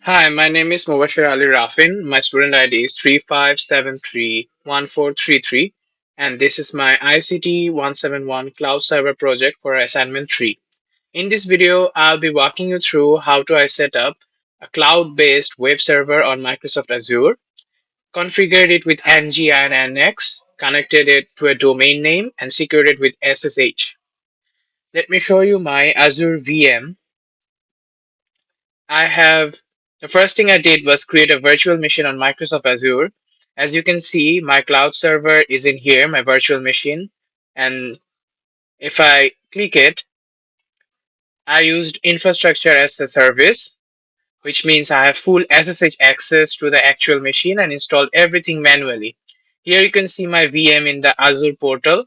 Hi, my name is Mubashir Ali Rafin. My student ID is 35731433, and this is my ICT171 Cloud Server project for assignment 3. In this video, I'll be walking you through how I set up a cloud-based web server on Microsoft Azure, configured it with ng and nx, connected it to a domain name, and secured it with SSH. Let me show you my Azure VM. I have the first thing I did was create a virtual machine on Microsoft Azure. As you can see, my cloud server is in here, my virtual machine. And if I click it, I used infrastructure as a service, which means I have full SSH access to the actual machine and installed everything manually. Here you can see my VM in the Azure portal.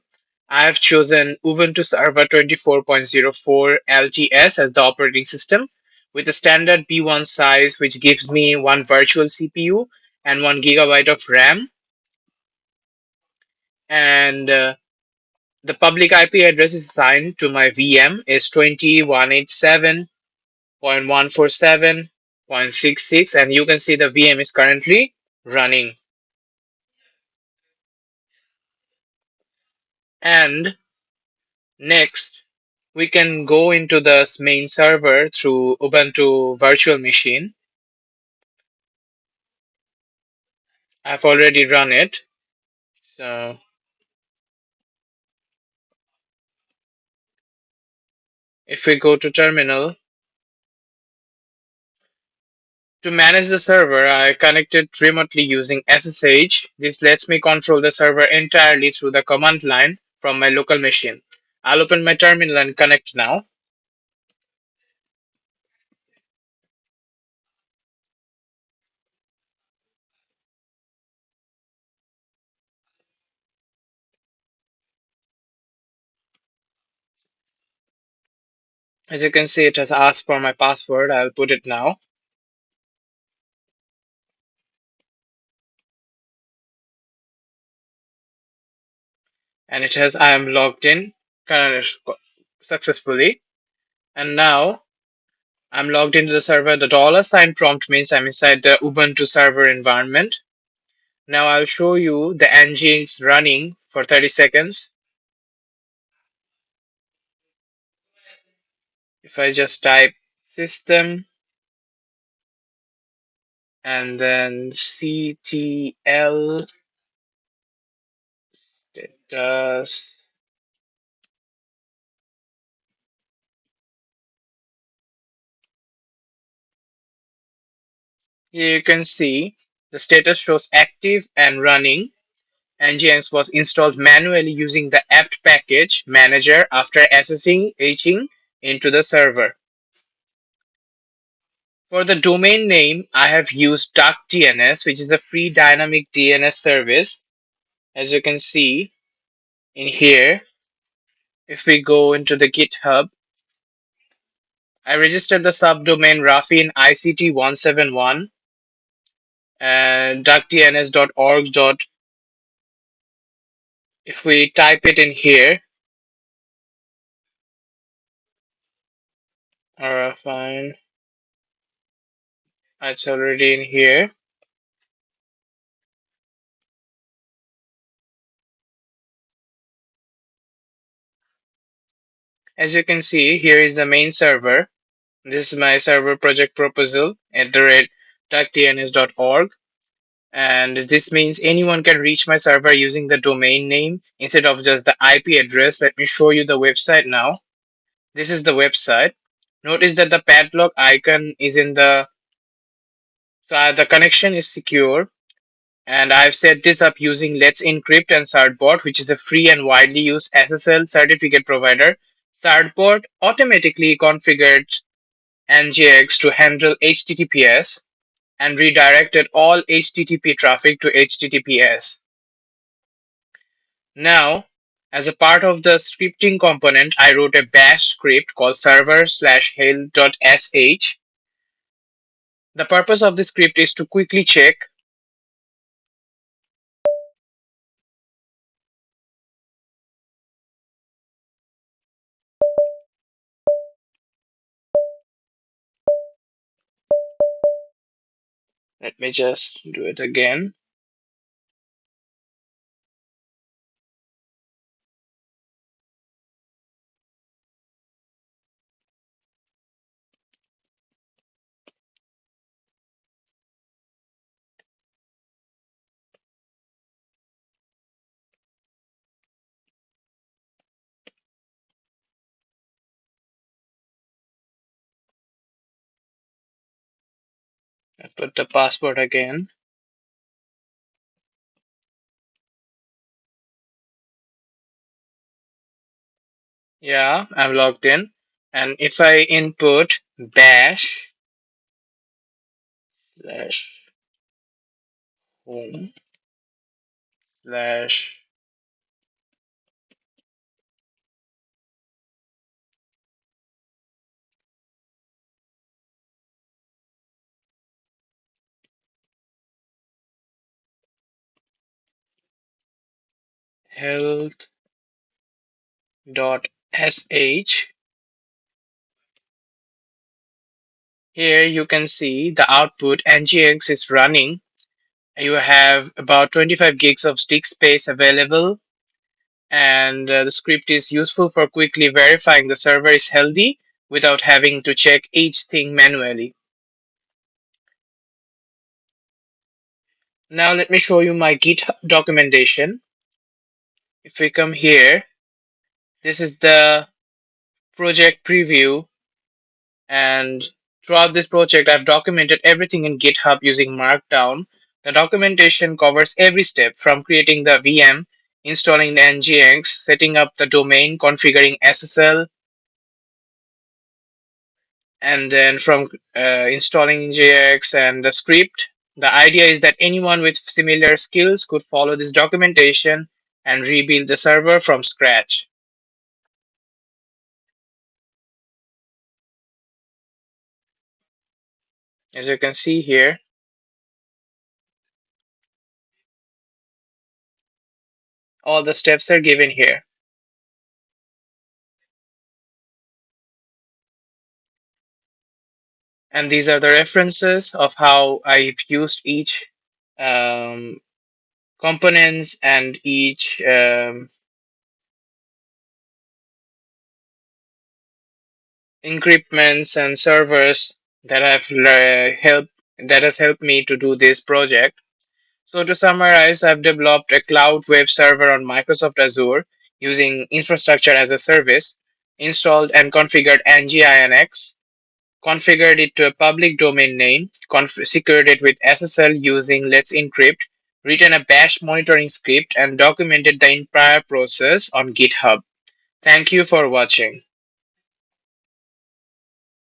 I have chosen Ubuntu Server 24.04 LTS as the operating system with a standard B1 size, which gives me one virtual CPU and 1 GB of RAM. And the public IP address is assigned to my VM is 20.187.147.66, and you can see the VM is currently running. And next, we can go into the main server through Ubuntu virtual machine. I've already run it. So if we go to terminal, to manage the server, I connected remotely using SSH. This lets me control the server entirely through the command line from my local machine. I'll open my terminal and connect now. As you can see, it has asked for my password. I'll put it now. And it has I am logged in successfully. And now I'm logged into the server. The $sign prompt means I'm inside the Ubuntu server environment. Now I'll show you the nginx running for 30 seconds. If I just type system and then ctl status, here you can see the status shows active and running. Nginx was installed manually using the apt package manager after SSHing into the server. For the domain name, I have used DuckDNS, which is a free dynamic DNS service. As you can see in here, if we go into the GitHub, I registered the subdomain Rafin ICT171 and duckdns.org. If we type it in here, fine, it's already in here. As you can see, here is the main server. This is my server project proposal at the rate duckdns.org. And this means anyone can reach my server using the domain name instead of just the IP address. Let me show you the website now. This is the website. Notice that the padlock icon is in the connection is secure, and I've set this up using Let's Encrypt and Certbot, which is a free and widely used SSL certificate provider. Certbot automatically configured NGX to handle HTTPS and redirected all HTTP traffic to HTTPS. Now, as a part of the scripting component, I wrote a bash script called server/hail.sh. The purpose of the script is to quickly check Let me just do it again. I put the password again. Yeah, I'm logged in. And if I input bash slash home slash health dot sh, here you can see the output ngx is running. You have about 25 gigs of stick space available, and the script is useful for quickly verifying the server is healthy without having to check each thing manually. Now let me show you my GitHub documentation. If we come here, this is the project preview, and throughout this project I've documented everything in GitHub using Markdown. The documentation covers every step from creating the VM, installing the NGX, setting up the domain, configuring SSL, and then from installing NGX and the script. The idea is that anyone with similar skills could follow this documentation and rebuild the server from scratch. As you can see here, all the steps are given here. And these are the references of how I've used each um, components and each encryptments and servers that have helped that has helped me to do this project. So to summarize, I've developed a cloud web server on Microsoft Azure using infrastructure as a service, installed and configured nginx, configured it to a public domain name, secured it with SSL using Let's Encrypt, written a bash monitoring script, and documented the entire process on GitHub. Thank you for watching.